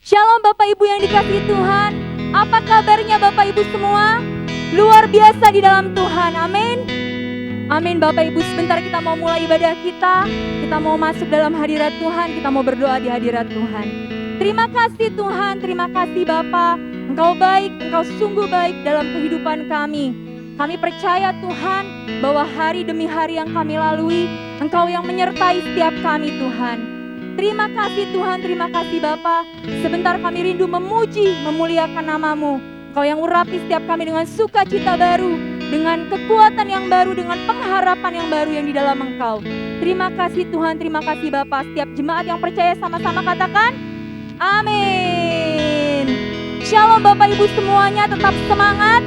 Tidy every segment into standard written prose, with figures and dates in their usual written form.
Shalom Bapak Ibu yang dikasihi Tuhan. Apa kabarnya Bapak Ibu semua? Luar biasa di dalam Tuhan, amin. Amin Bapak Ibu, sebentar kita mau mulai ibadah kita. Kita mau masuk dalam hadirat Tuhan, kita mau berdoa di hadirat Tuhan. Terima kasih Tuhan, terima kasih Bapa. Engkau baik, Engkau sungguh baik dalam kehidupan kami. Kami percaya Tuhan bahwa hari demi hari yang kami lalui, Engkau yang menyertai setiap kami Tuhan. Terima kasih Tuhan, terima kasih Bapa. Sebentar kami rindu memuji, memuliakan nama-Mu. Engkau yang urapi setiap kami dengan sukacita baru, dengan kekuatan yang baru, dengan pengharapan yang baru yang di dalam Engkau. Terima kasih Tuhan, terima kasih Bapa. Setiap jemaat yang percaya sama-sama katakan, amin. Shalom Bapak Ibu semuanya, tetap semangat.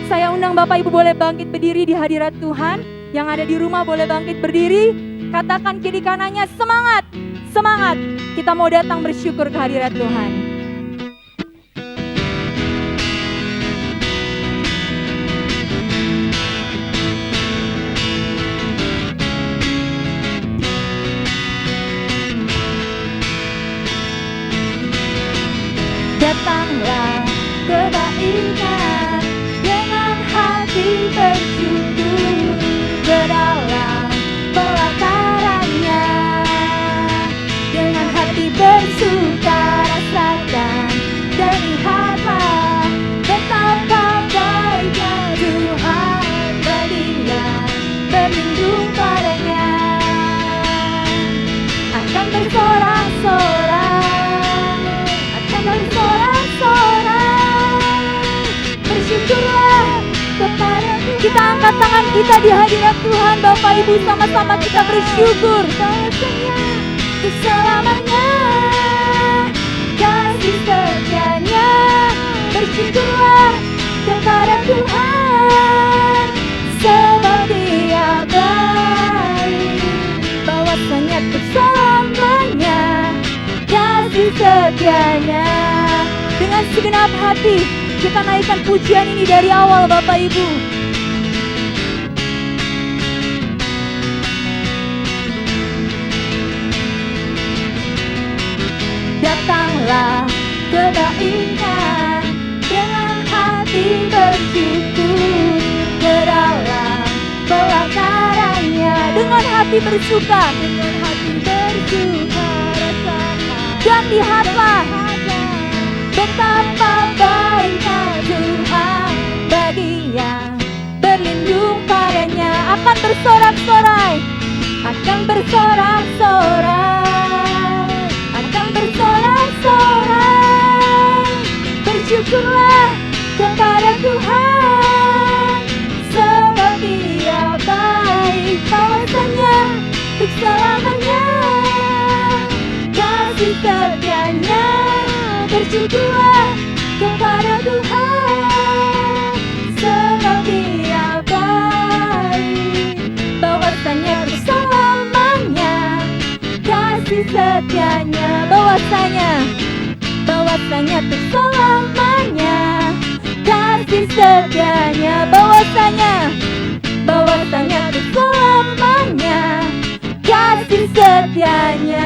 Saya undang Bapak Ibu boleh bangkit berdiri di hadirat Tuhan. Yang ada di rumah boleh bangkit berdiri. Katakan kiri kanannya, semangat. Semangat, kita mau datang bersyukur ke hadirat Tuhan. Datanglah kebaikan dengan hati bersyukur ke dalam pelatarannya. Dengan hati bersuka rasakan dan lihatlah betapa baiknya Tuhan baginya berlindung padanya. Akan bersorak-sorak, akan bersorak-sorak, bersyukurlah kepada Tuhan. Kita angkat tangan kita di hadirat Tuhan, Bapak Ibu, sama-sama kita bersyukur. Selamanya kasih setianya, bersyukurlah kepada Tuhan, sebab Dia baik, bahwasanya selamanya kasih setianya. Dengan segenap hati kita naikkan pujian ini dari awal Bapak Ibu. Datanglah kebaikan dengan hati bersyukur ke dalam pelatarannya. Dengan hati bersuka, dengan hati bersuka rasakan dan lihatlah betapa baiknya Tuhan bagi yang berlindung padanya. Akan bersorak-sorai, akan bersorak-sorai, akan bersorak-sorai, bersyukurlah kepada Tuhan, sebab Dia baik, bahwasanya untuk selamanya kasih setianya. Bersyukurlah kepada Tuhan, sebab Dia baik, bahwasanya untuk selamanya kasih setianya. Bahwasanya untuk selamanya kasih setianya. Bahwasanya untuk selamanya kasih setianya.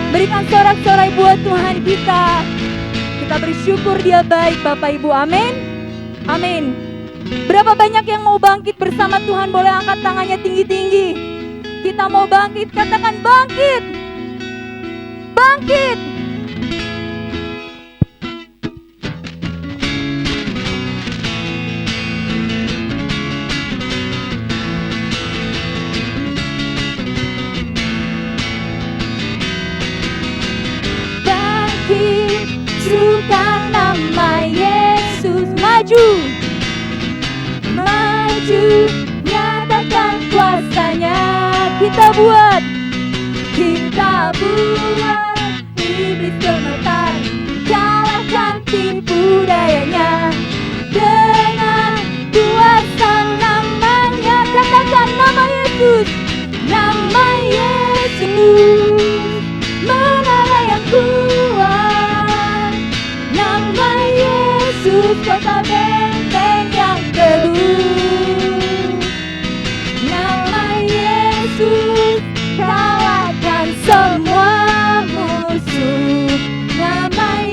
Berikan sorak-sorai buat Tuhan kita. Kita bersyukur Dia baik Bapak Ibu, amin. Amin. Berapa banyak yang mau bangkit bersama Tuhan? Boleh angkat tangannya tinggi-tinggi. Kita mau bangkit, katakan bangkit. Bangkit. Bangkit, serukan nama Yesus. Maju, maju, nyatakan kuasanya. Kita buat iblis gemetar, kalahkan tipu dayanya dengan kuasa namanya. Katakan nama Yesus, nama Yesus, menara yang kuat, nama Yesus, kota benteng yang teguh, nama Yesus, kalahkan semua musuh. Nama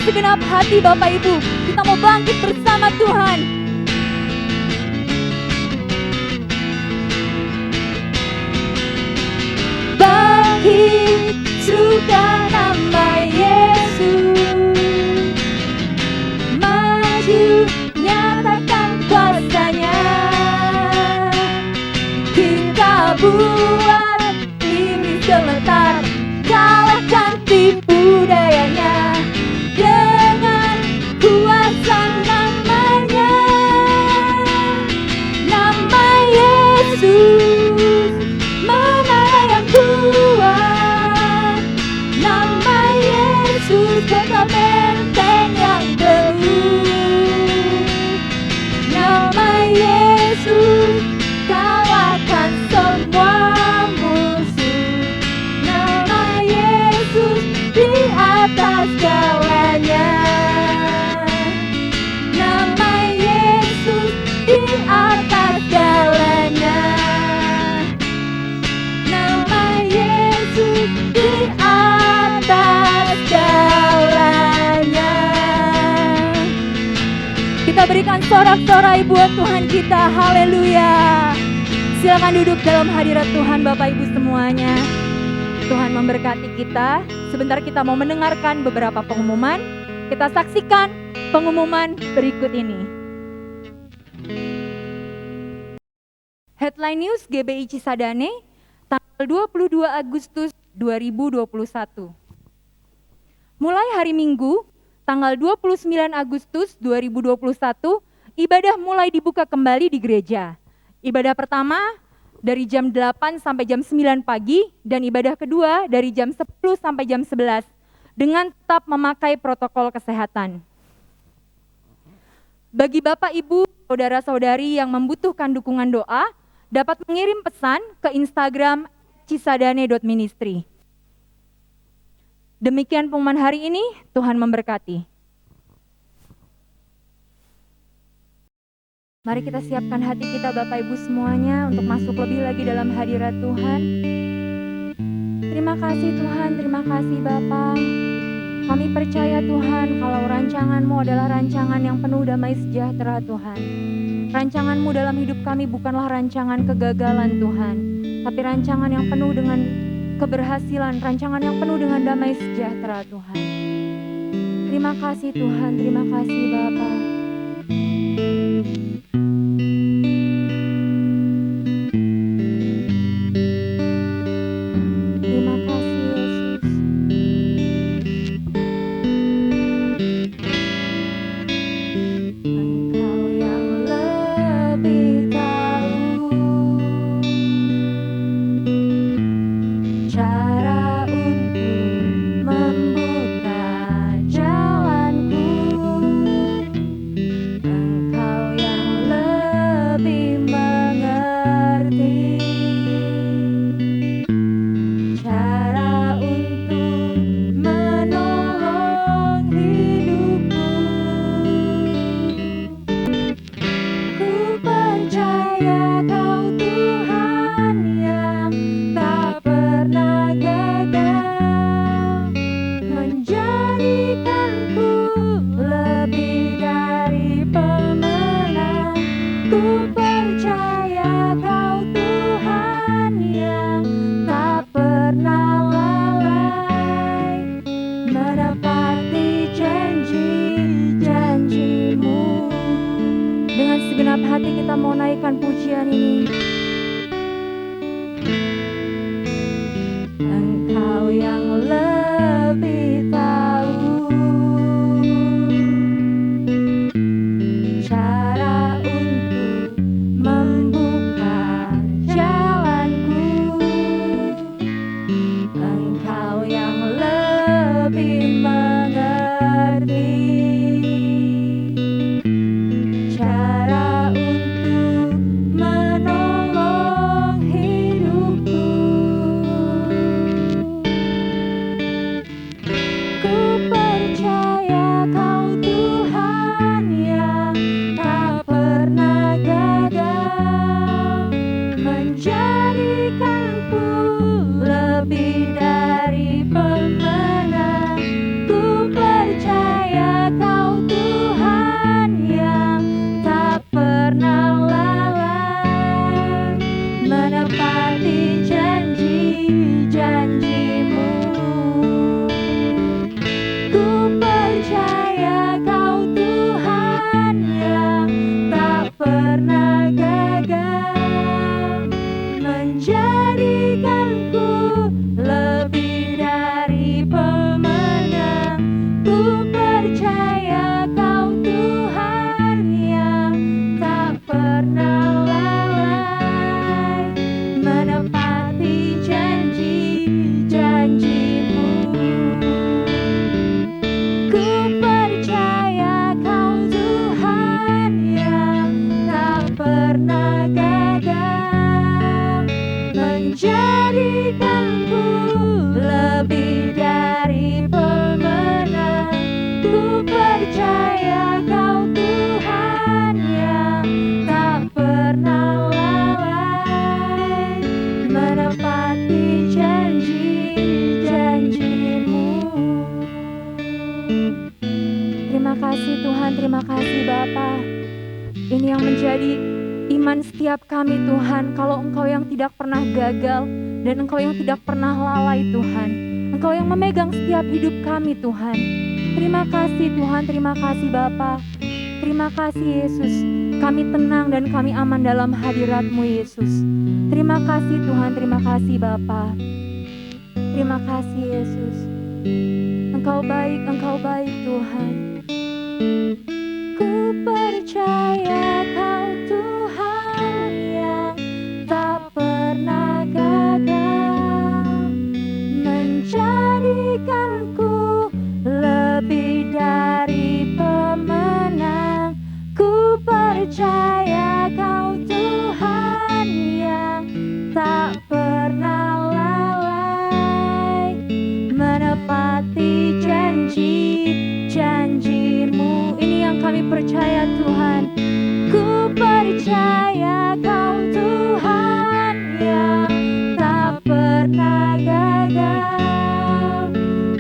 segenap hati Bapak Ibu, kita mau bangkit bersama Tuhan. Bangkit, serukan nama Yesus. Maju, nyatakan kuasanya. Kita buat iblis gemetar, kalahkan tipu dayanya dengan kuasa namanya. Nama Yesus, mana yang kuat. Nama Yesus, kota benteng yang teguh. Nama Yesus, kalahkan semua musuh. Nama Yesus di atas segalanya. Nama Yesus di atas segalanya. Nama Yesus di atas segalanya. Kita berikan sorak-sorai buat Tuhan kita. Haleluya. Silakan duduk dalam hadirat Tuhan Bapak Ibu semuanya. Tuhan memberkati kita. Sebentar kita mau mendengarkan beberapa pengumuman. Kita saksikan pengumuman berikut ini. Headline News GBI Cisadane tanggal 22 Agustus 2021. Mulai hari Minggu tanggal 29 Agustus 2021, ibadah mulai dibuka kembali di gereja. Ibadah pertama dari jam 8 sampai jam 9 pagi dan ibadah kedua dari jam 10 sampai jam 11 dengan tetap memakai protokol kesehatan. Bagi Bapak, Ibu, Saudara-saudari yang membutuhkan dukungan doa, dapat mengirim pesan ke Instagram cisadane.ministry. Demikian pengumuman hari ini, Tuhan memberkati. Mari kita siapkan hati kita Bapak Ibu semuanya untuk masuk lebih lagi dalam hadirat Tuhan. Terima kasih Tuhan, terima kasih Bapa. Kami percaya Tuhan kalau rancangan-Mu adalah rancangan yang penuh damai sejahtera Tuhan. Rancangan-Mu dalam hidup kami bukanlah rancangan kegagalan Tuhan, tapi rancangan yang penuh dengan keberhasilan, rancangan yang penuh dengan damai sejahtera Tuhan. Terima kasih Tuhan, terima kasih Bapa. Cara untuk menolong menepati janji-janji-Mu. Ku percaya Kau Tuhan yang tak pernah gagal, menjadikanku lebih dari pemenang. Ku percaya Kau Tuhan yang tak pernah lalai, menepati janji-janji-Mu. Ku percaya Kau Tuhan yang tak pernah gagal, menjadikanku lebih dari pemenang. Ku percaya Kau Tuhan yang tak pernah lalai, menepati janji-janji-Mu. Terima kasih Tuhan, terima kasih Bapa. Ini yang menjadi iman setiap kami Tuhan, kalau Engkau yang tidak pernah gagal dan Engkau yang tidak pernah lalai Tuhan. Engkau yang memegang setiap hidup kami Tuhan. Terima kasih Tuhan, terima kasih Bapa. Terima kasih Yesus, kami tenang dan kami aman dalam hadirat-Mu Yesus. Terima kasih Tuhan, terima kasih Bapa. Terima kasih Yesus. Engkau baik Tuhan. Ku percaya Kau Tuhan yang tak pernah gagal, menjadikanku lebih dari pemenang. Ku percaya Kau Tuhan yang tak pernah lalai, menepati janji-janji-Mu. Ini yang kami percaya Tuhan. Ku percaya Kau Tuhan yang tak pernah gagal,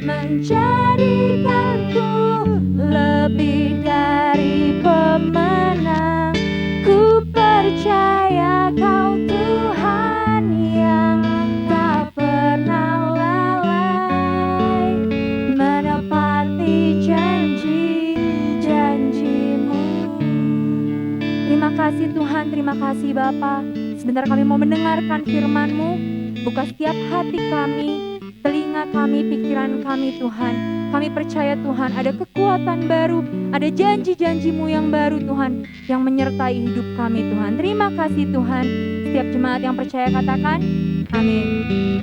menjadikanku lebih dari pemenang. Ku percaya Kau Tuhan yang tak pernah lalai, menepati janji-janji-Mu. Terima kasih Tuhan, terima kasih Bapa. Sebentar kami mau mendengarkan firman-Mu. Buka setiap hati kami, telinga kami, pikiran kami Tuhan. Kami percaya Tuhan ada kekuatan baru, ada janji-janji-Mu yang baru Tuhan, yang menyertai hidup kami Tuhan. Terima kasih Tuhan. Setiap jemaat yang percaya katakan, amin.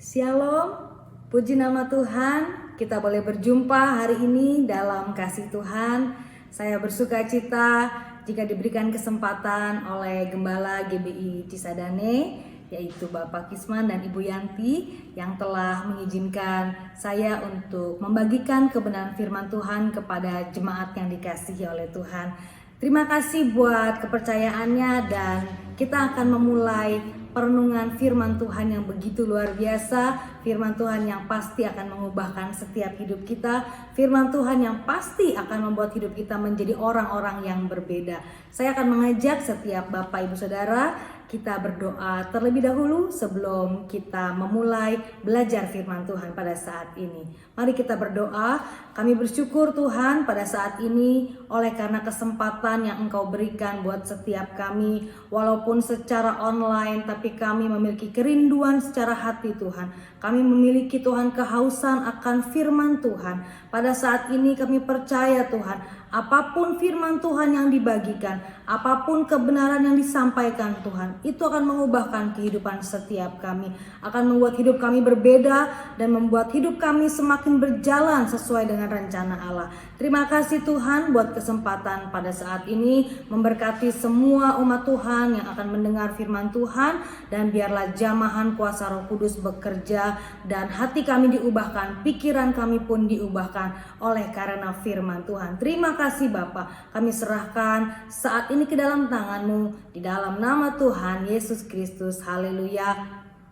Shalom, puji nama Tuhan. Kita boleh berjumpa hari ini dalam kasih Tuhan. Saya bersuka cita jika diberikan kesempatan oleh Gembala GBI Cisadane, yaitu Bapak Kisman dan Ibu Yanti, yang telah mengizinkan saya untuk membagikan kebenaran firman Tuhan kepada jemaat yang dikasihi oleh Tuhan. Terima kasih buat kepercayaannya, dan kita akan memulai perenungan firman Tuhan yang begitu luar biasa, firman Tuhan yang pasti akan mengubahkan setiap hidup kita, firman Tuhan yang pasti akan membuat hidup kita menjadi orang-orang yang berbeda. Saya akan mengajak setiap Bapak Ibu Saudara, kita berdoa terlebih dahulu sebelum kita memulai belajar firman Tuhan pada saat ini. Mari kita berdoa. Kami bersyukur Tuhan pada saat ini oleh karena kesempatan yang Engkau berikan buat setiap kami, walaupun secara online, tapi kami memiliki kerinduan secara hati Tuhan. Kami memiliki Tuhan kehausan akan firman Tuhan. Pada saat ini kami percaya Tuhan, apapun firman Tuhan yang dibagikan, apapun kebenaran yang disampaikan Tuhan, itu akan mengubahkan kehidupan setiap kami, akan membuat hidup kami berbeda dan membuat hidup kami semakin berjalan sesuai dengan rencana Allah. Terima kasih Tuhan buat kesempatan pada saat ini, memberkati semua umat Tuhan yang akan mendengar firman Tuhan, dan biarlah jamahan kuasa Roh Kudus bekerja dan hati kami diubahkan, pikiran kami pun diubahkan oleh karena firman Tuhan. Terima kasih Bapa, kami serahkan saat ini ke dalam tangan-Mu, di dalam nama Tuhan Yesus Kristus. Haleluya,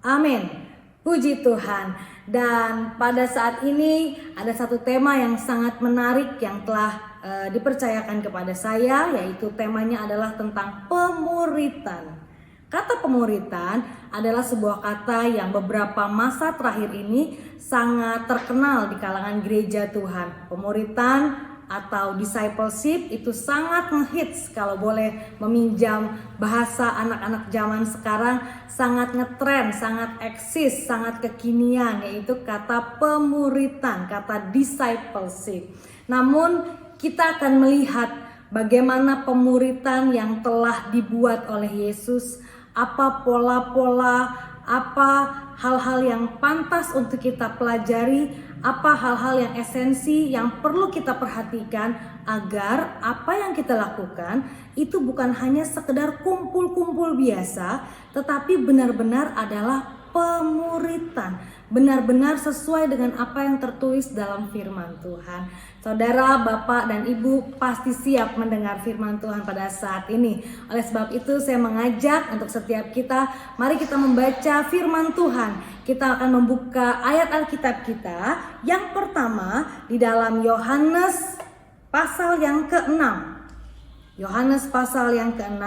amin. Puji Tuhan. Dan pada saat ini ada satu tema yang sangat menarik yang telah dipercayakan kepada saya, yaitu temanya adalah tentang pemuritan. Kata pemuritan adalah sebuah kata yang beberapa masa terakhir ini sangat terkenal di kalangan gereja Tuhan. Pemuritan atau discipleship itu sangat ngehits, kalau boleh meminjam bahasa anak-anak zaman sekarang, sangat ngetren, sangat eksis, sangat kekinian, yaitu kata pemuritan, kata discipleship. Namun kita akan melihat bagaimana pemuritan yang telah dibuat oleh Yesus, apa pola-pola, apa hal-hal yang pantas untuk kita pelajari, apa hal-hal yang esensi yang perlu kita perhatikan agar apa yang kita lakukan itu bukan hanya sekedar kumpul-kumpul biasa, tetapi benar-benar adalah pemuritan, benar-benar sesuai dengan apa yang tertulis dalam firman Tuhan. Saudara, Bapak, dan Ibu pasti siap mendengar firman Tuhan pada saat ini. Oleh sebab itu saya mengajak untuk setiap kita, mari kita membaca firman Tuhan. Kita akan membuka ayat Alkitab kita. Yang pertama di dalam Yohanes pasal yang ke-6. Yohanes pasal yang ke-6,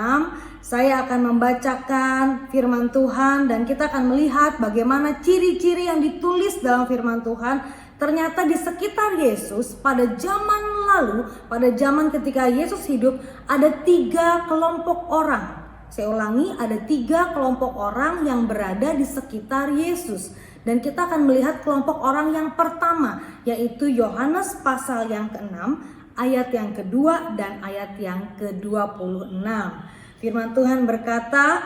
saya akan membacakan firman Tuhan dan kita akan melihat bagaimana ciri-ciri yang ditulis dalam firman Tuhan. Ternyata di sekitar Yesus pada zaman lalu, pada zaman ketika Yesus hidup, ada 3 kelompok orang. Saya ulangi, ada 3 kelompok orang yang berada di sekitar Yesus. Dan kita akan melihat kelompok orang yang pertama, yaitu Yohanes pasal yang ke-6, ayat yang kedua dan ayat yang ke-26. Firman Tuhan berkata,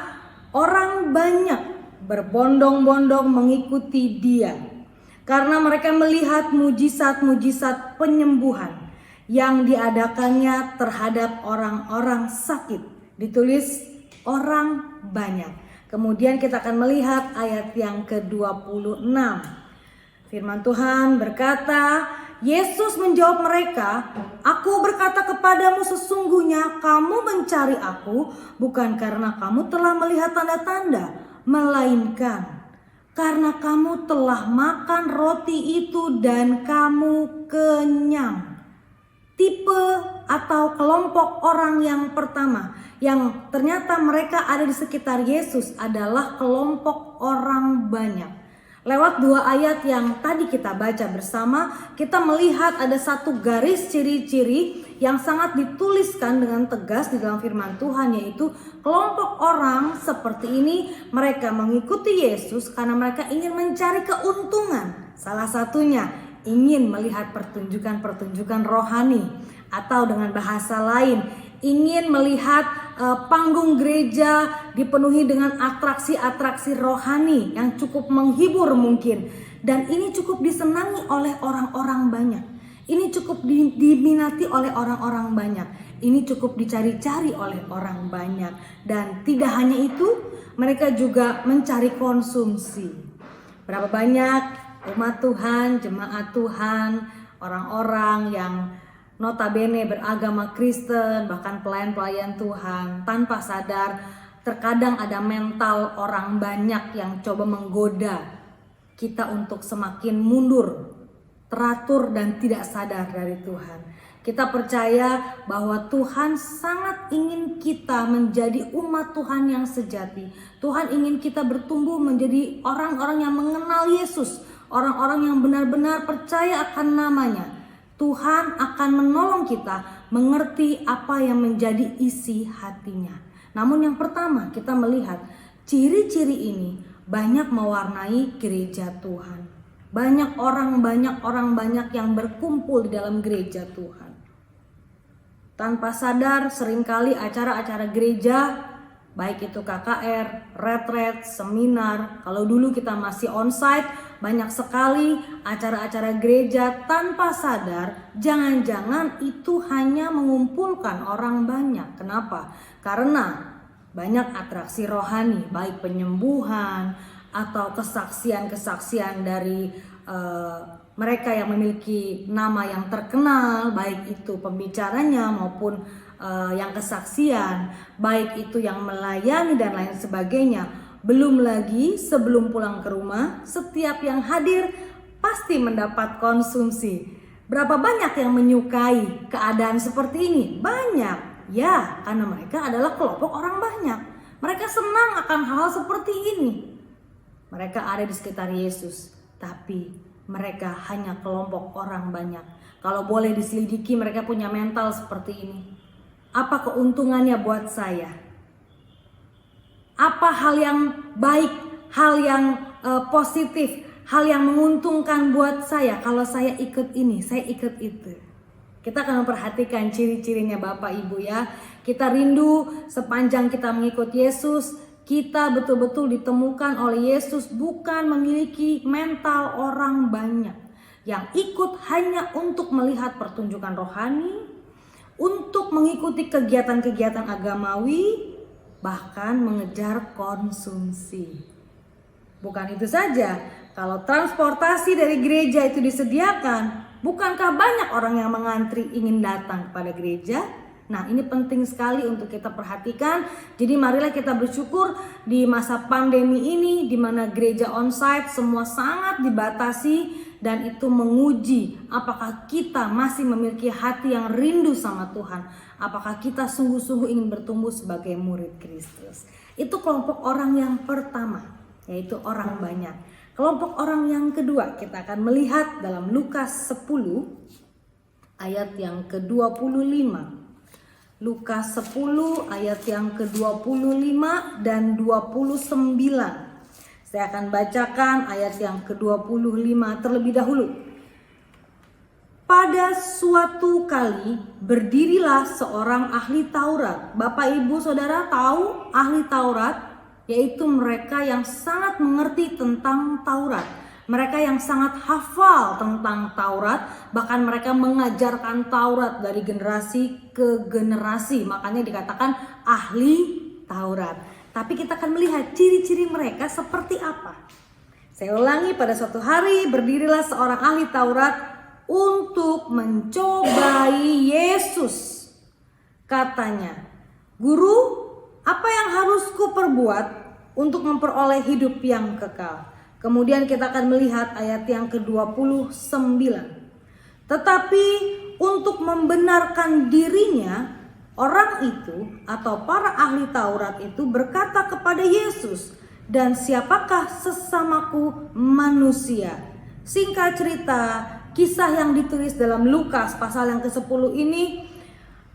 orang banyak berbondong-bondong mengikuti Dia, karena mereka melihat mujizat-mujizat penyembuhan yang diadakannya terhadap orang-orang sakit. Ditulis orang banyak. Kemudian kita akan melihat ayat yang ke-26. Firman Tuhan berkata, Yesus menjawab mereka, "Aku berkata kepadamu, sesungguhnya kamu mencari aku bukan karena kamu telah melihat tanda-tanda, melainkan karena kamu telah makan roti itu dan kamu kenyang." Tipe atau kelompok orang yang pertama yang ternyata mereka ada di sekitar Yesus adalah kelompok orang banyak. Lewat 2 ayat yang tadi kita baca bersama, kita melihat ada satu garis ciri-ciri yang sangat dituliskan dengan tegas di dalam firman Tuhan, yaitu kelompok orang seperti ini, mereka mengikuti Yesus karena mereka ingin mencari keuntungan. Salah satunya ingin melihat pertunjukan-pertunjukan rohani, atau dengan bahasa lain ingin melihat panggung gereja dipenuhi dengan atraksi-atraksi rohani yang cukup menghibur mungkin. Dan ini cukup disenangi oleh orang-orang banyak. Ini cukup diminati oleh orang-orang banyak. Ini cukup dicari-cari oleh orang banyak. Dan tidak hanya itu, mereka juga mencari konsumsi. Berapa banyak umat Tuhan, jemaat Tuhan, orang-orang yang notabene beragama Kristen, bahkan pelayan-pelayan Tuhan, tanpa sadar terkadang ada mental orang banyak yang coba menggoda kita untuk semakin mundur, teratur dan tidak sadar dari Tuhan. Kita percaya bahwa Tuhan sangat ingin kita menjadi umat Tuhan yang sejati. Tuhan ingin kita bertumbuh menjadi orang-orang yang mengenal Yesus, orang-orang yang benar-benar percaya akan namanya. Tuhan akan menolong kita mengerti apa yang menjadi isi hatinya. Namun yang pertama kita melihat ciri-ciri ini banyak mewarnai gereja Tuhan. Banyak orang banyak yang berkumpul di dalam gereja Tuhan. Tanpa sadar seringkali acara-acara gereja, baik itu KKR, retret, seminar, kalau dulu kita masih onsite, banyak sekali acara-acara gereja tanpa sadar, jangan-jangan itu hanya mengumpulkan orang banyak. Kenapa? Karena banyak atraksi rohani, baik penyembuhan atau kesaksian-kesaksian dari mereka yang memiliki nama yang terkenal, baik itu pembicaranya maupun yang kesaksian, baik itu yang melayani dan lain sebagainya. Belum lagi sebelum pulang ke rumah, setiap yang hadir pasti mendapat konsumsi. Berapa banyak yang menyukai keadaan seperti ini? Banyak. Ya, karena mereka adalah kelompok orang banyak. Mereka senang akan hal seperti ini. Mereka ada di sekitar Yesus, tapi mereka hanya kelompok orang banyak. Kalau boleh diselidiki, mereka punya mental seperti ini. Apa keuntungannya buat saya? Apa hal yang baik, hal yang positif, hal yang menguntungkan buat saya kalau saya ikut ini, saya ikut itu? Kita akan memperhatikan ciri-cirinya Bapak Ibu ya. Kita rindu sepanjang kita mengikut Yesus, kita betul-betul ditemukan oleh Yesus bukan memiliki mental orang banyak yang ikut hanya untuk melihat pertunjukan rohani, untuk mengikuti kegiatan-kegiatan agamawi, bahkan mengejar konsumsi. Bukan itu saja, kalau transportasi dari gereja itu disediakan, bukankah banyak orang yang mengantri ingin datang kepada gereja? Nah, ini penting sekali untuk kita perhatikan. Jadi marilah kita bersyukur di masa pandemi ini, di mana gereja onsite semua sangat dibatasi, dan itu menguji apakah kita masih memiliki hati yang rindu sama Tuhan. Apakah kita sungguh-sungguh ingin bertumbuh sebagai murid Kristus. Itu kelompok orang yang pertama, yaitu orang banyak. Kelompok orang yang kedua kita akan melihat dalam Lukas 10 ayat yang ke-25. Lukas 10 ayat yang ke-25 dan 29. Saya akan bacakan ayat yang ke-25 terlebih dahulu. Pada suatu kali berdirilah seorang ahli Taurat. Bapak Ibu Saudara tahu ahli Taurat? Yaitu mereka yang sangat mengerti tentang Taurat. Mereka yang sangat hafal tentang Taurat. Bahkan mereka mengajarkan Taurat dari generasi ke generasi. Makanya dikatakan ahli Taurat. Tapi kita akan melihat ciri-ciri mereka seperti apa. Saya ulangi, pada suatu hari berdirilah seorang ahli Taurat untuk mencobai Yesus. Katanya, "Guru, apa yang harus kuperbuat untuk memperoleh hidup yang kekal?" Kemudian kita akan melihat ayat yang ke-29. Tetapi untuk membenarkan dirinya, orang itu atau para ahli Taurat itu berkata kepada Yesus, "Dan siapakah sesamaku manusia?" Singkat cerita, kisah yang ditulis dalam Lukas pasal yang ke-10 ini,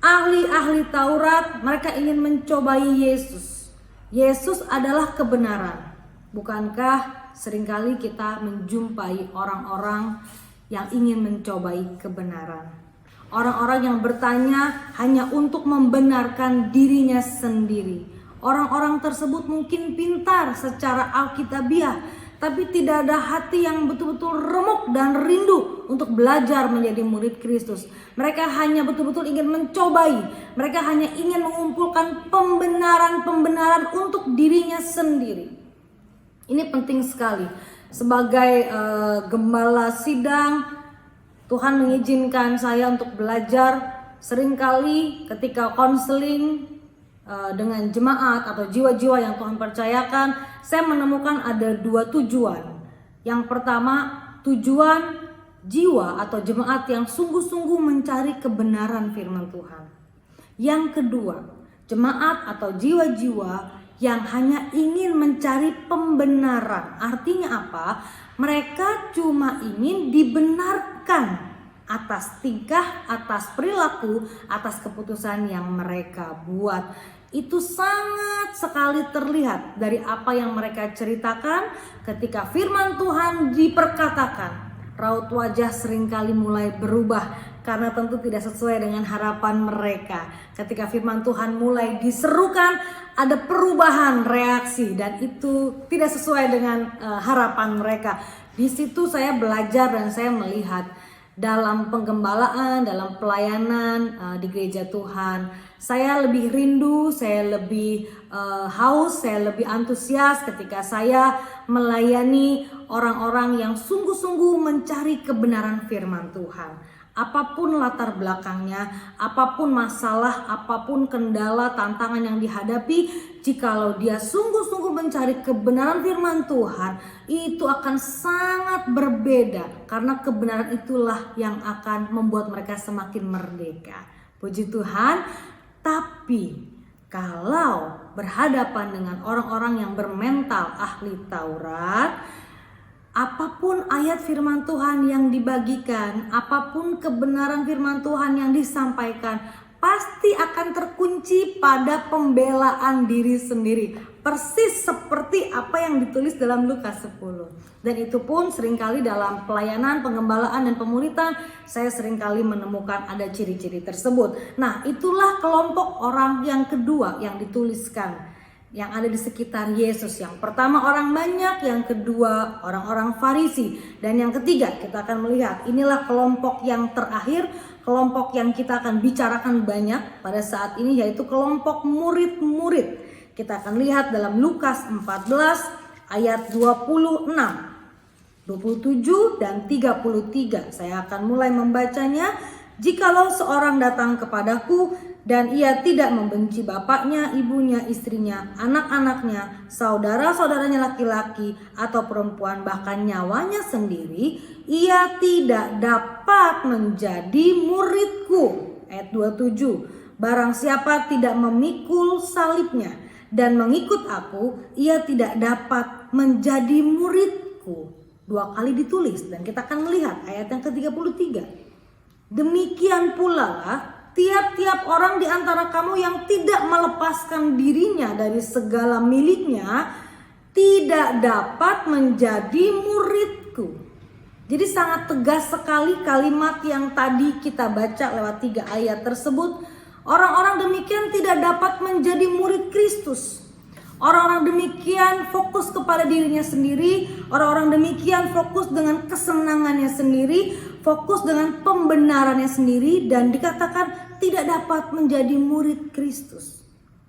ahli-ahli Taurat mereka ingin mencobai Yesus. Yesus adalah kebenaran. Bukankah seringkali kita menjumpai orang-orang yang ingin mencobai kebenaran? Orang-orang yang bertanya hanya untuk membenarkan dirinya sendiri. Orang-orang tersebut mungkin pintar secara alkitabiah, tapi tidak ada hati yang betul-betul remuk dan rindu untuk belajar menjadi murid Kristus. Mereka hanya betul-betul ingin mencobai. Mereka hanya ingin mengumpulkan pembenaran-pembenaran untuk dirinya sendiri. Ini penting sekali. Sebagai gembala sidang, Tuhan mengizinkan saya untuk belajar. Seringkali ketika konseling dengan jemaat atau jiwa-jiwa yang Tuhan percayakan, saya menemukan ada dua tujuan. Yang pertama, tujuan jiwa atau jemaat yang sungguh-sungguh mencari kebenaran firman Tuhan. Yang kedua, jemaat atau jiwa-jiwa yang hanya ingin mencari pembenaran. Artinya apa? Mereka cuma ingin dibenarkan atas tingkah, atas perilaku, atas keputusan yang mereka buat. Itu sangat sekali terlihat dari apa yang mereka ceritakan ketika firman Tuhan diperkatakan. Raut wajah seringkali mulai berubah karena tentu tidak sesuai dengan harapan mereka. Ketika firman Tuhan mulai diserukan, ada perubahan reaksi dan itu tidak sesuai dengan harapan mereka. Di situ saya belajar dan saya melihat dalam penggembalaan, dalam pelayanan di gereja Tuhan, saya lebih rindu, saya lebih haus, saya lebih antusias ketika saya melayani orang-orang yang sungguh-sungguh mencari kebenaran firman Tuhan. Apapun latar belakangnya, apapun masalah, apapun kendala, tantangan yang dihadapi, jikalau dia sungguh-sungguh mencari kebenaran firman Tuhan, itu akan sangat berbeda. Karena kebenaran itulah yang akan membuat mereka semakin merdeka. Puji Tuhan. Tapi kalau berhadapan dengan orang-orang yang bermental ahli Taurat, apapun ayat firman Tuhan yang dibagikan, apapun kebenaran firman Tuhan yang disampaikan, pasti akan terkunci pada pembelaan diri sendiri. Persis seperti apa yang ditulis dalam Lukas 10. Dan itu pun seringkali dalam pelayanan, pengembalaan, dan pemuritan, saya seringkali menemukan ada ciri-ciri tersebut. Nah, itulah kelompok orang yang kedua yang dituliskan, yang ada di sekitar Yesus. Yang pertama orang banyak, yang kedua orang-orang Farisi, dan yang ketiga kita akan melihat inilah kelompok yang terakhir, kelompok yang kita akan bicarakan banyak pada saat ini, yaitu kelompok murid-murid. Kita akan lihat dalam Lukas 14 ayat 26, 27 dan 33. Saya akan mulai membacanya. Jikalau seorang datang kepadaku dan ia tidak membenci bapaknya, ibunya, istrinya, anak-anaknya, saudara-saudaranya laki-laki atau perempuan, bahkan nyawanya sendiri, ia tidak dapat menjadi muridku. Ayat 27. Barang siapa tidak memikul salibnya dan mengikut aku, ia tidak dapat menjadi muridku. 2 kali ditulis, dan kita akan melihat ayat yang ke-33. Demikian pula lah tiap-tiap orang di antara kamu yang tidak melepaskan dirinya dari segala miliknya tidak dapat menjadi muridku. Jadi sangat tegas sekali kalimat yang tadi kita baca lewat 3 ayat tersebut. Orang-orang demikian tidak dapat menjadi murid Kristus. Orang-orang demikian fokus kepada dirinya sendiri. Orang-orang demikian fokus dengan kesenangannya sendiri, fokus dengan pembenarannya sendiri, dan dikatakan tidak dapat menjadi murid Kristus.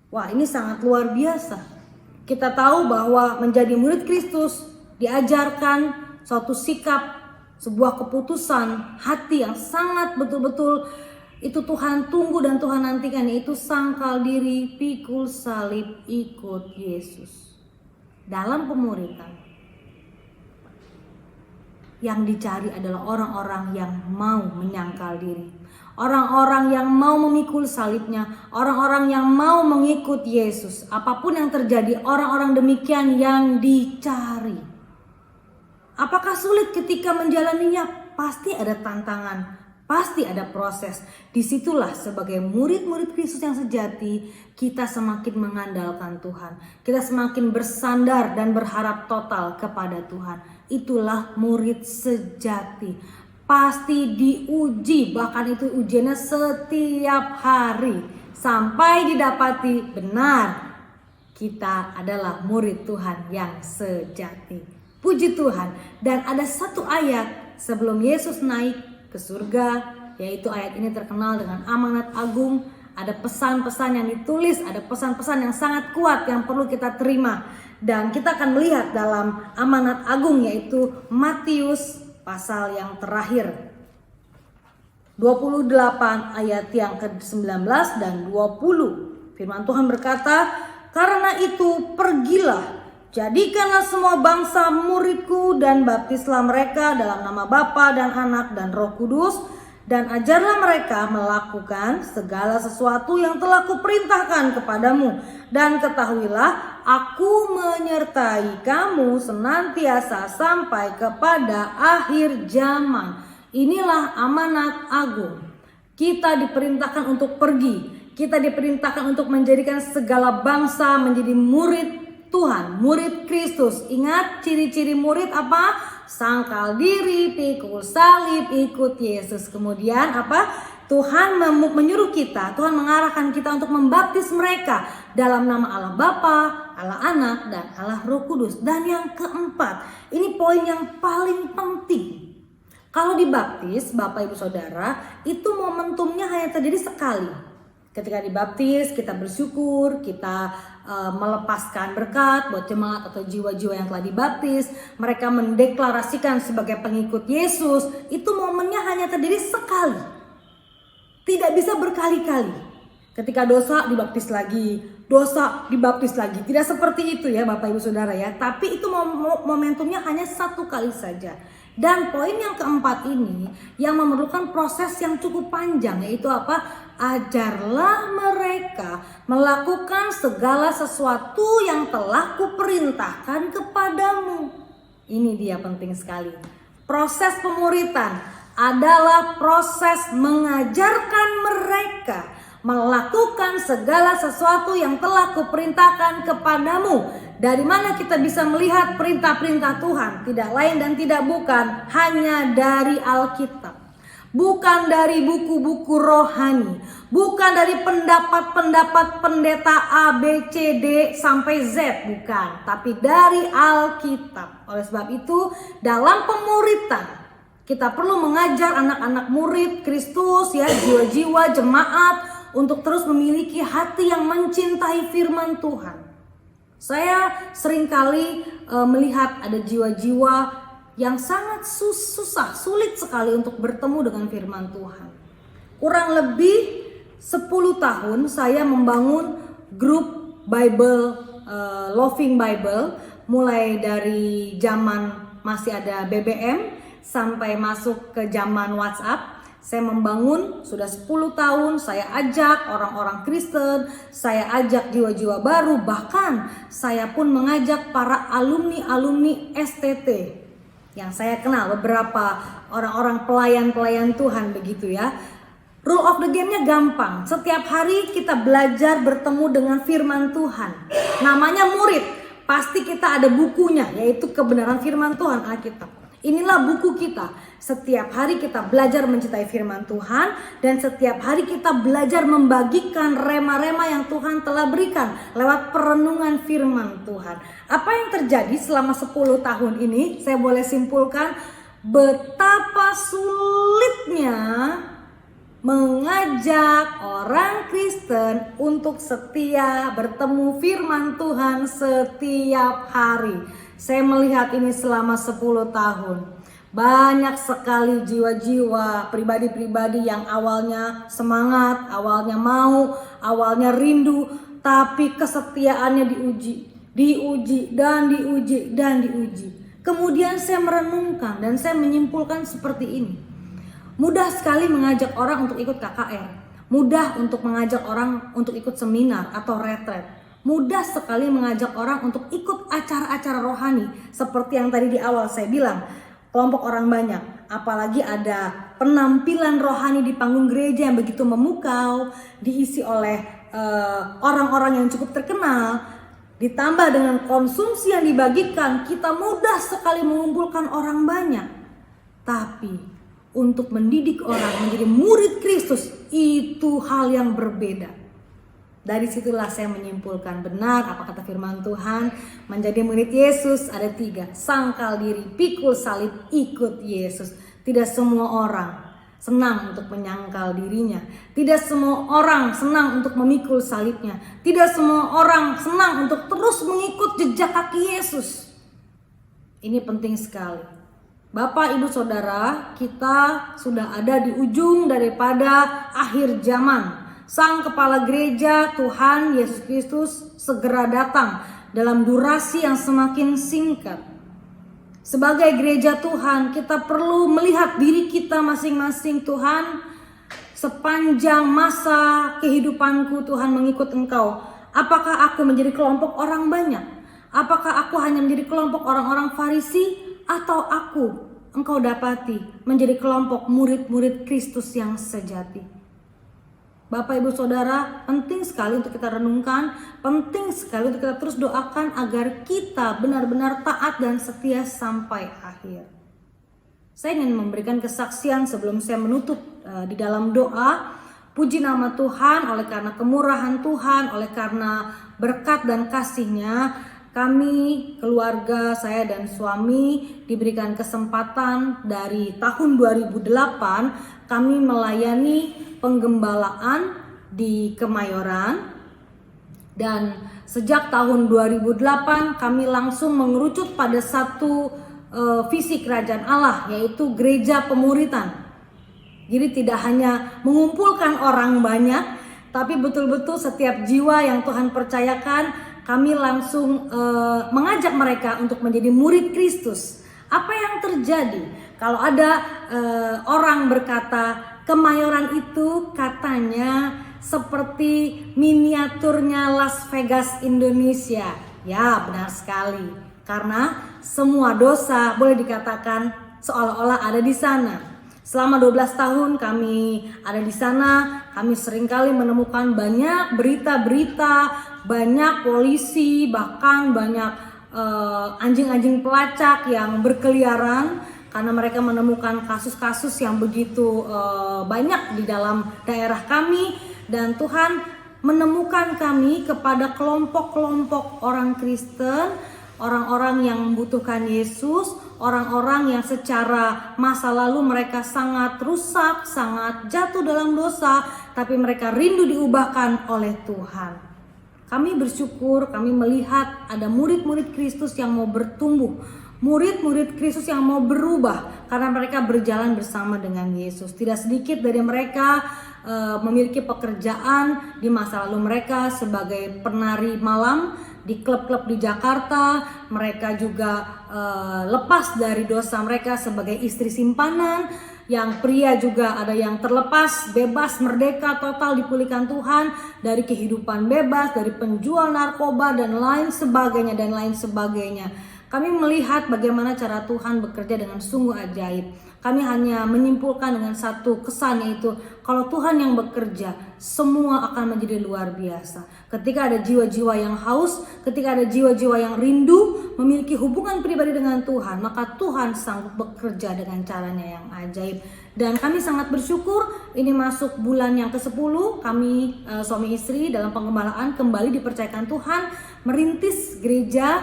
Wah, ini sangat luar biasa. Kita tahu bahwa menjadi murid Kristus diajarkan suatu sikap, sebuah keputusan hati yang sangat betul-betul itu Tuhan tunggu dan Tuhan nantikan, yaitu sangkal diri, pikul salib, ikut Yesus. Dalam pemuritan yang dicari adalah orang-orang yang mau menyangkal diri, orang-orang yang mau memikul salibnya, orang-orang yang mau mengikut Yesus. Apapun yang terjadi, orang-orang demikian yang dicari. Apakah sulit ketika menjalaninya? Pasti ada tantangan, pasti ada proses. Disitulah sebagai murid-murid Kristus yang sejati, kita semakin mengandalkan Tuhan. Kita semakin bersandar dan berharap total kepada Tuhan. Itulah murid sejati. Pasti diuji, bahkan itu ujiannya setiap hari. Sampai didapati benar kita adalah murid Tuhan yang sejati. Puji Tuhan. Dan ada satu ayat sebelum Yesus naik ke surga, yaitu ayat ini terkenal dengan amanat agung. Ada pesan-pesan yang ditulis, ada pesan-pesan yang sangat kuat yang perlu kita terima. Dan kita akan melihat dalam amanat agung, yaitu Matius pasal yang terakhir 28 ayat yang ke-19 dan 20. Firman Tuhan berkata, "Karena itu pergilah, jadikanlah semua bangsa muridku dan baptislah mereka dalam nama Bapa dan Anak dan Roh Kudus, dan ajarlah mereka melakukan segala sesuatu yang telah kuperintahkan kepadamu. Dan ketahuilah, aku menyertai kamu senantiasa sampai kepada akhir zaman." Inilah amanat agung. Kita diperintahkan untuk pergi. Kita diperintahkan untuk menjadikan segala bangsa menjadi murid Tuhan, murid Kristus. Ingat ciri-ciri murid apa? Sangkal diri, pikul salib, ikut Yesus. Kemudian apa? Tuhan menyuruh kita, Tuhan mengarahkan kita untuk membaptis mereka dalam nama Allah Bapa, Allah Anak, dan Allah Roh Kudus. Dan yang keempat, ini poin yang paling penting. Kalau dibaptis, Bapak Ibu Saudara, itu momentumnya hanya terjadi sekali. Ketika dibaptis, kita bersyukur, kita melepaskan berkat buat jemaat atau jiwa-jiwa yang telah dibaptis. Mereka mendeklarasikan sebagai pengikut Yesus. Itu momennya hanya terjadi sekali. Tidak bisa berkali-kali. Ketika dosa dibaptis lagi, dosa dibaptis lagi. Tidak seperti itu ya Bapak Ibu Saudara ya. Tapi itu momentumnya hanya satu kali saja. Dan poin yang keempat ini yang memerlukan proses yang cukup panjang, yaitu apa? Ajarlah mereka melakukan segala sesuatu yang telah kuperintahkan kepadamu. Ini dia penting sekali. Proses pemuritan adalah proses mengajarkan mereka melakukan segala sesuatu yang telah kuperintahkan kepadamu. Dari mana kita bisa melihat perintah-perintah Tuhan? Tidak lain dan tidak bukan, hanya dari Alkitab. Bukan dari buku-buku rohani, bukan dari pendapat-pendapat pendeta A, B, C, D sampai Z, bukan, tapi dari Alkitab. Oleh sebab itu, dalam pemuritan kita perlu mengajar anak-anak murid Kristus ya, jiwa-jiwa jemaat untuk terus memiliki hati yang mencintai firman Tuhan. Saya seringkali melihat ada jiwa-jiwa yang sangat sulit sekali untuk bertemu dengan firman Tuhan. Kurang lebih 10 tahun saya membangun grup Bible, Loving Bible, mulai dari zaman masih ada BBM sampai masuk ke zaman WhatsApp. Saya membangun sudah 10 tahun, saya ajak orang-orang Kristen, saya ajak jiwa-jiwa baru, bahkan saya pun mengajak para alumni-alumni STT yang saya kenal, beberapa orang-orang pelayan-pelayan Tuhan begitu ya. Rule of the game-nya gampang, setiap hari kita belajar bertemu dengan firman Tuhan. Namanya murid, pasti kita ada bukunya, yaitu kebenaran firman Tuhan, Alkitab. Inilah buku kita. Setiap hari kita belajar mencintai firman Tuhan, dan setiap hari kita belajar membagikan rema-rema yang Tuhan telah berikan lewat perenungan firman Tuhan. Apa yang terjadi selama 10 tahun ini? Saya boleh simpulkan betapa sulitnya mengajak orang Kristen untuk setia bertemu firman Tuhan setiap hari. Saya melihat ini selama 10 tahun. Banyak sekali jiwa-jiwa, pribadi-pribadi yang awalnya semangat, awalnya mau, awalnya rindu, tapi kesetiaannya diuji dan diuji. Kemudian saya merenungkan dan saya menyimpulkan seperti ini. Mudah sekali mengajak orang untuk ikut KKR. Mudah untuk mengajak orang untuk ikut seminar atau retret. Mudah sekali mengajak orang untuk ikut acara-acara rohani. Seperti yang tadi di awal saya bilang, kelompok orang banyak. Apalagi ada penampilan rohani di panggung gereja yang begitu memukau, diisi oleh orang-orang yang cukup terkenal. Ditambah dengan konsumsi yang dibagikan, kita mudah sekali mengumpulkan orang banyak. Tapi untuk mendidik orang menjadi murid Kristus, itu hal yang berbeda. Dari situlah saya menyimpulkan benar apa kata firman Tuhan. Menjadi murid Yesus ada 3. Sangkal diri, pikul salib, ikut Yesus. Tidak semua orang senang untuk menyangkal dirinya. Tidak semua orang senang untuk memikul salibnya. Tidak semua orang senang untuk terus mengikut jejak kaki Yesus. Ini penting sekali. Bapak, Ibu, Saudara, kita sudah ada di ujung daripada akhir zaman. Sang Kepala Gereja Tuhan Yesus Kristus segera datang dalam durasi yang semakin singkat. Sebagai gereja Tuhan, kita perlu melihat diri kita masing-masing. Tuhan, sepanjang masa kehidupanku Tuhan mengikut Engkau, apakah aku menjadi kelompok orang banyak? Apakah aku hanya menjadi kelompok orang-orang Farisi? Atau aku, Engkau dapati, menjadi kelompok murid-murid Kristus yang sejati? Bapak, Ibu, Saudara, penting sekali untuk kita renungkan, penting sekali untuk kita terus doakan agar kita benar-benar taat dan setia sampai akhir. Saya ingin memberikan kesaksian sebelum saya menutup di dalam doa. Puji nama Tuhan, oleh karena kemurahan Tuhan, oleh karena berkat dan kasih-Nya, kami, keluarga saya dan suami diberikan kesempatan dari tahun 2008 kami melayani penggembalaan di Kemayoran. Dan sejak tahun 2008 kami langsung mengerucut pada satu visi kerajaan Allah, yaitu gereja pemuritan. Jadi tidak hanya mengumpulkan orang banyak, tapi betul-betul setiap jiwa yang Tuhan percayakan, kami langsung mengajak mereka untuk menjadi murid Kristus. Apa yang terjadi kalau ada orang berkata Kemayoran itu katanya seperti miniaturnya Las Vegas Indonesia? Ya, benar sekali. Karena semua dosa boleh dikatakan seolah-olah ada di sana. Selama 12 tahun kami ada di sana, kami seringkali menemukan banyak berita-berita, banyak polisi, bahkan banyak anjing-anjing pelacak yang berkeliaran karena mereka menemukan kasus-kasus yang begitu banyak di dalam daerah kami. Dan Tuhan menemukan kami kepada kelompok-kelompok orang Kristen, orang-orang yang membutuhkan Yesus, orang-orang yang secara masa lalu mereka sangat rusak, sangat jatuh dalam dosa, tapi mereka rindu diubahkan oleh Tuhan. Kami bersyukur, kami melihat ada murid-murid Kristus yang mau bertumbuh, murid-murid Kristus yang mau berubah karena mereka berjalan bersama dengan Yesus. Tidak sedikit dari mereka memiliki pekerjaan di masa lalu mereka sebagai penari malam di klub-klub di Jakarta. Mereka juga lepas dari dosa mereka sebagai istri simpanan. Yang pria juga ada yang terlepas, bebas, merdeka, total dipulihkan Tuhan dari kehidupan bebas, dari penjual narkoba dan lain sebagainya dan lain sebagainya. Kami melihat bagaimana cara Tuhan bekerja dengan sungguh ajaib. Kami hanya menyimpulkan dengan satu kesan, yaitu kalau Tuhan yang bekerja, semua akan menjadi luar biasa. Ketika ada jiwa-jiwa yang haus, ketika ada jiwa-jiwa yang rindu memiliki hubungan pribadi dengan Tuhan, maka Tuhan sanggup bekerja dengan caranya yang ajaib. Dan kami sangat bersyukur, ini masuk bulan yang ke-10, kami suami istri dalam pengembalaan kembali dipercayakan Tuhan merintis gereja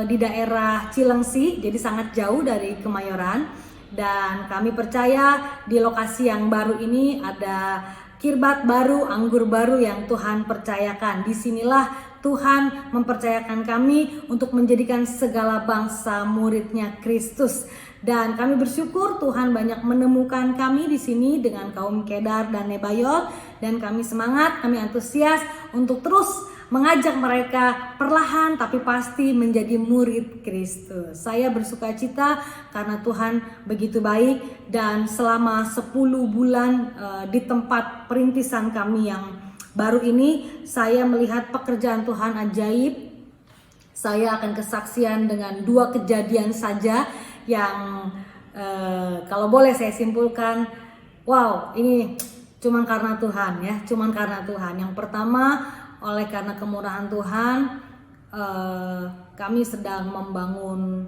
di daerah Cilengsi, jadi sangat jauh dari Kemayoran. Dan kami percaya di lokasi yang baru ini ada kirbat baru, anggur baru yang Tuhan percayakan. Disinilah Tuhan mempercayakan kami untuk menjadikan segala bangsa muridnya Kristus. Dan kami bersyukur Tuhan banyak menemukan kami di sini dengan kaum Kedar dan Nebayot. Dan kami semangat, kami antusias untuk terus mengajak mereka perlahan tapi pasti menjadi murid Kristus. Saya bersuka cita karena Tuhan begitu baik, dan selama 10 bulan di tempat perintisan kami yang baru ini, saya melihat pekerjaan Tuhan ajaib. Saya akan kesaksian dengan 2 kejadian saja yang kalau boleh saya simpulkan, wow, ini cuman karena Tuhan ya, cuman karena Tuhan. Yang pertama, oleh karena kemurahan Tuhan, kami sedang membangun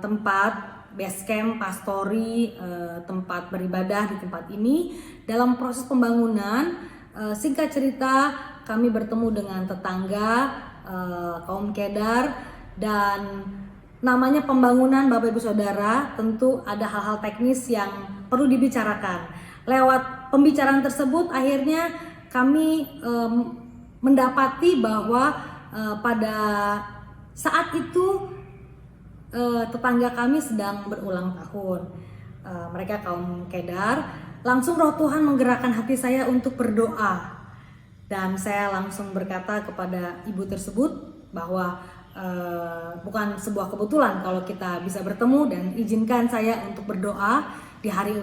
tempat base camp, pastori, tempat beribadah di tempat ini. Dalam proses pembangunan, singkat cerita, kami bertemu dengan tetangga kaum Kedar, dan namanya pembangunan Bapak Ibu Saudara, tentu ada hal-hal teknis yang perlu dibicarakan. Lewat pembicaraan tersebut, akhirnya kami mendapati bahwa pada saat itu tetangga kami sedang berulang tahun. Mereka kaum Kedar. Langsung Roh Tuhan menggerakkan hati saya untuk berdoa. Dan saya langsung berkata kepada ibu tersebut bahwa bukan sebuah kebetulan kalau kita bisa bertemu, dan izinkan saya untuk berdoa di hari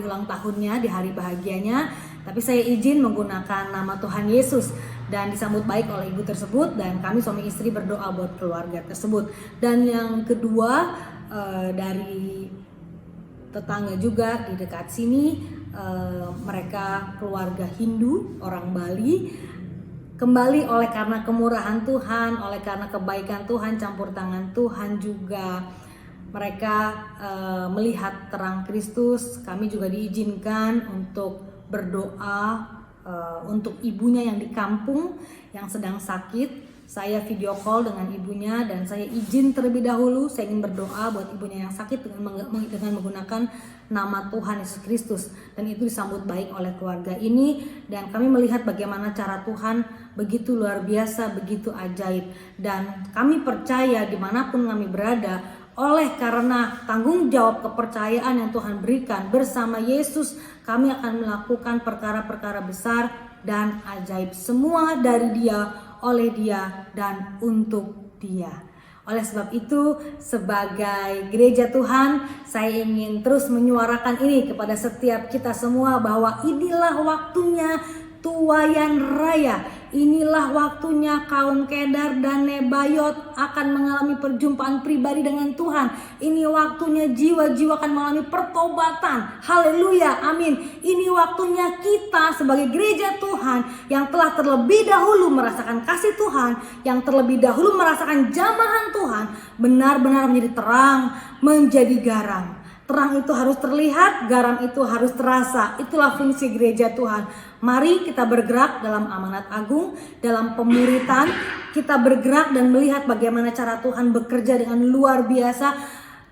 ulang tahunnya, di hari bahagianya. Tapi saya izin menggunakan nama Tuhan Yesus, dan disambut baik oleh ibu tersebut, dan kami suami istri berdoa buat keluarga tersebut. Dan yang kedua, dari tetangga juga di dekat sini, mereka keluarga Hindu, orang Bali. Kembali oleh karena kemurahan Tuhan, oleh karena kebaikan Tuhan, campur tangan Tuhan juga, mereka melihat terang Kristus. Kami juga diizinkan untuk berdoa untuk ibunya yang di kampung yang sedang sakit. Saya video call dengan ibunya dan saya izin terlebih dahulu, saya ingin berdoa buat ibunya yang sakit dengan menggunakan nama Tuhan Yesus Kristus, dan itu disambut baik oleh keluarga ini. Dan kami melihat bagaimana cara Tuhan begitu luar biasa, begitu ajaib, dan kami percaya dimanapun kami berada, oleh karena tanggung jawab kepercayaan yang Tuhan berikan bersama Yesus, kami akan melakukan perkara-perkara besar dan ajaib, semua dari Dia, oleh Dia, dan untuk Dia. Oleh sebab itu, sebagai gereja Tuhan, saya ingin terus menyuarakan ini kepada setiap kita semua, bahwa inilah waktunya tuayan raya. Inilah waktunya kaum Kedar dan Nebayot akan mengalami perjumpaan pribadi dengan Tuhan. Ini waktunya jiwa-jiwa akan mengalami pertobatan. Haleluya, amin. Ini waktunya kita sebagai gereja Tuhan yang telah terlebih dahulu merasakan kasih Tuhan, yang terlebih dahulu merasakan jamahan Tuhan, benar-benar menjadi terang, menjadi garam. Terang itu harus terlihat, garam itu harus terasa. Itulah fungsi gereja Tuhan. Mari kita bergerak dalam amanat agung, dalam pemuritan. Kita bergerak dan melihat bagaimana cara Tuhan bekerja dengan luar biasa.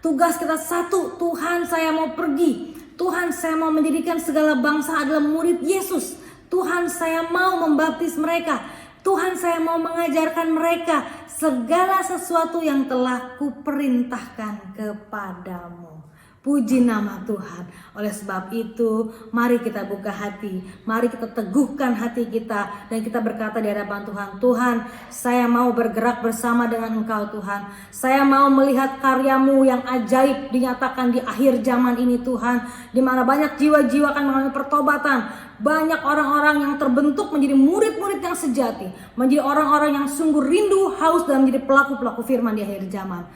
Tugas kita satu, Tuhan saya mau pergi. Tuhan saya mau menjadikan segala bangsa adalah murid Yesus. Tuhan saya mau membaptis mereka. Tuhan saya mau mengajarkan mereka segala sesuatu yang telah kuperintahkan kepadamu. Puji nama Tuhan. Oleh sebab itu, mari kita buka hati, mari kita teguhkan hati kita, dan kita berkata di hadapan Tuhan, Tuhan, saya mau bergerak bersama dengan Engkau Tuhan. Saya mau melihat karya-Mu yang ajaib dinyatakan di akhir zaman ini Tuhan, di mana banyak jiwa-jiwa akan mengalami pertobatan. Banyak orang-orang yang terbentuk menjadi murid-murid yang sejati, menjadi orang-orang yang sungguh rindu, haus, dan menjadi pelaku-pelaku firman di akhir zaman.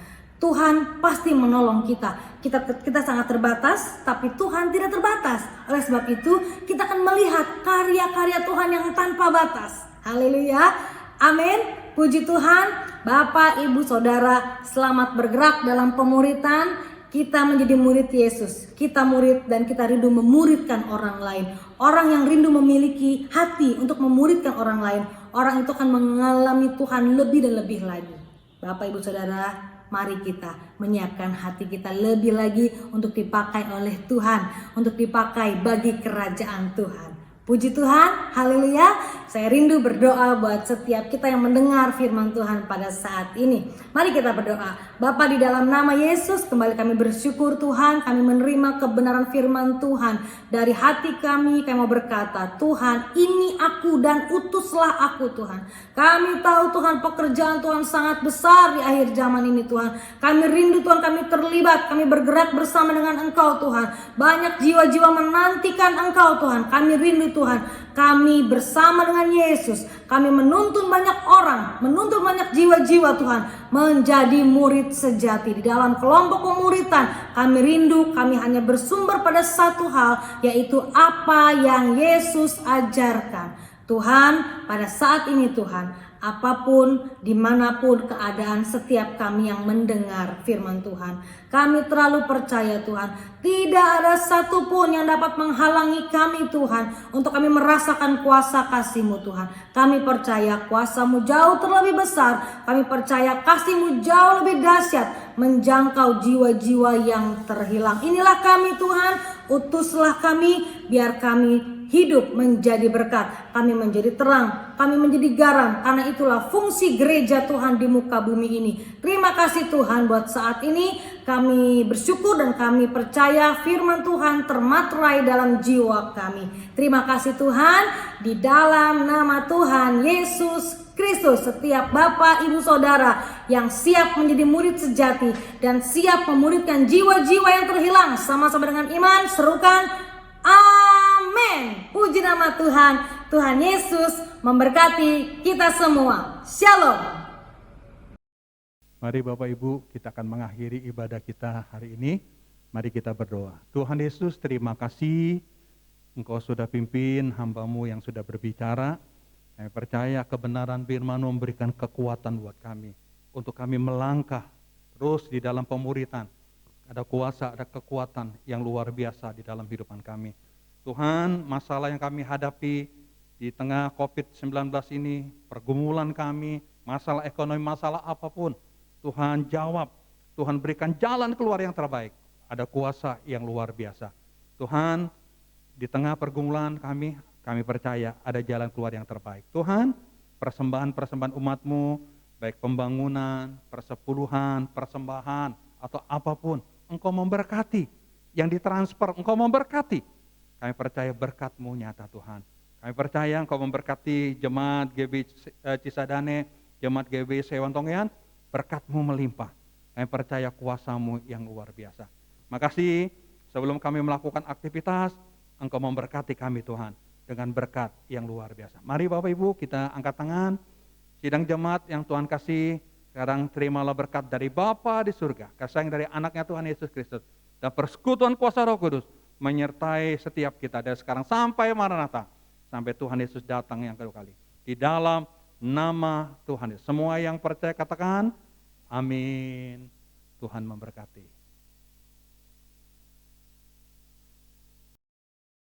Tuhan pasti menolong kita. Kita sangat terbatas, tapi Tuhan tidak terbatas. Oleh sebab itu, kita akan melihat karya-karya Tuhan yang tanpa batas. Haleluya. Amin. Puji Tuhan. Bapak, Ibu, Saudara, selamat bergerak dalam pemuritan. Kita menjadi murid Yesus. Kita murid dan kita rindu memuridkan orang lain. Orang yang rindu memiliki hati untuk memuridkan orang lain, orang itu akan mengalami Tuhan lebih dan lebih lagi. Bapak, Ibu, Saudara, mari kita menyiapkan hati kita lebih lagi untuk dipakai oleh Tuhan, untuk dipakai bagi kerajaan Tuhan. Puji Tuhan, haleluya. Saya rindu berdoa buat setiap kita yang mendengar firman Tuhan pada saat ini. Mari kita berdoa. Bapa, di dalam nama Yesus, kembali kami bersyukur Tuhan, kami menerima kebenaran firman Tuhan. Dari hati kami mau berkata, Tuhan, ini aku dan utuslah aku Tuhan. Kami tahu Tuhan, pekerjaan Tuhan sangat besar di akhir zaman ini Tuhan. Kami rindu Tuhan, kami terlibat, kami bergerak bersama dengan Engkau Tuhan. Banyak jiwa-jiwa menantikan Engkau Tuhan. Kami rindu Tuhan, kami bersama dengan Yesus, kami menuntun banyak orang, menuntun banyak jiwa-jiwa Tuhan menjadi murid sejati. Di dalam kelompok pemuritan, kami rindu, kami hanya bersumber pada satu hal, yaitu apa yang Yesus ajarkan. Tuhan, pada saat ini Tuhan, apapun, dimanapun keadaan setiap kami yang mendengar firman Tuhan, kami terlalu percaya Tuhan, tidak ada satupun yang dapat menghalangi kami Tuhan, untuk kami merasakan kuasa kasih-Mu Tuhan. Kami percaya kuasa-Mu jauh terlebih besar, kami percaya kasih-Mu jauh lebih dahsyat, menjangkau jiwa-jiwa yang terhilang. Inilah kami Tuhan, utuslah kami, biar kami hidup menjadi berkat, kami menjadi terang, kami menjadi garam, karena itulah fungsi gereja Tuhan di muka bumi ini. Terima kasih Tuhan buat saat ini, kami bersyukur dan kami percaya firman Tuhan termaterai dalam jiwa kami. Terima kasih Tuhan, di dalam nama Tuhan Yesus Kristus, setiap Bapak, Ibu, Saudara yang siap menjadi murid sejati dan siap memuridkan jiwa-jiwa yang terhilang, sama-sama dengan iman, serukan amin. Puji nama Tuhan. Tuhan Yesus memberkati kita semua. Shalom. Mari Bapak Ibu, kita akan mengakhiri ibadah kita hari ini. Mari kita berdoa. Tuhan Yesus, terima kasih Engkau sudah pimpin hamba-Mu yang sudah berbicara. Kami percaya kebenaran firman-Mu memberikan kekuatan buat kami, untuk kami melangkah terus di dalam pemuritan. Ada kuasa, ada kekuatan yang luar biasa di dalam kehidupan kami. Tuhan, masalah yang kami hadapi di tengah COVID-19 ini, pergumulan kami, masalah ekonomi, masalah apapun. Tuhan jawab, Tuhan berikan jalan keluar yang terbaik. Ada kuasa yang luar biasa. Tuhan, di tengah pergumulan kami percaya ada jalan keluar yang terbaik. Tuhan, persembahan-persembahan umat-Mu, baik pembangunan, persepuluhan, persembahan, atau apapun, Engkau memberkati. Yang ditransfer, Engkau memberkati. Kami percaya berkat-Mu nyata Tuhan. Kami percaya Engkau memberkati jemaat GB Cisadane, jemaat GB Sewantongean, berkat-Mu melimpah. Kami percaya kuasa-Mu yang luar biasa. Makasih, sebelum kami melakukan aktivitas, Engkau memberkati kami Tuhan, dengan berkat yang luar biasa. Mari Bapak Ibu kita angkat tangan, sidang jemaat yang Tuhan kasih, sekarang terimalah berkat dari Bapa di surga, kasih sayang dari anaknya Tuhan Yesus Kristus, dan persekutuan kuasa Roh Kudus, menyertai setiap kita dari sekarang sampai Maranatha, sampai Tuhan Yesus datang yang kedua kali. Di dalam nama Tuhan Yesus. Semua yang percaya katakan, amin. Tuhan memberkati.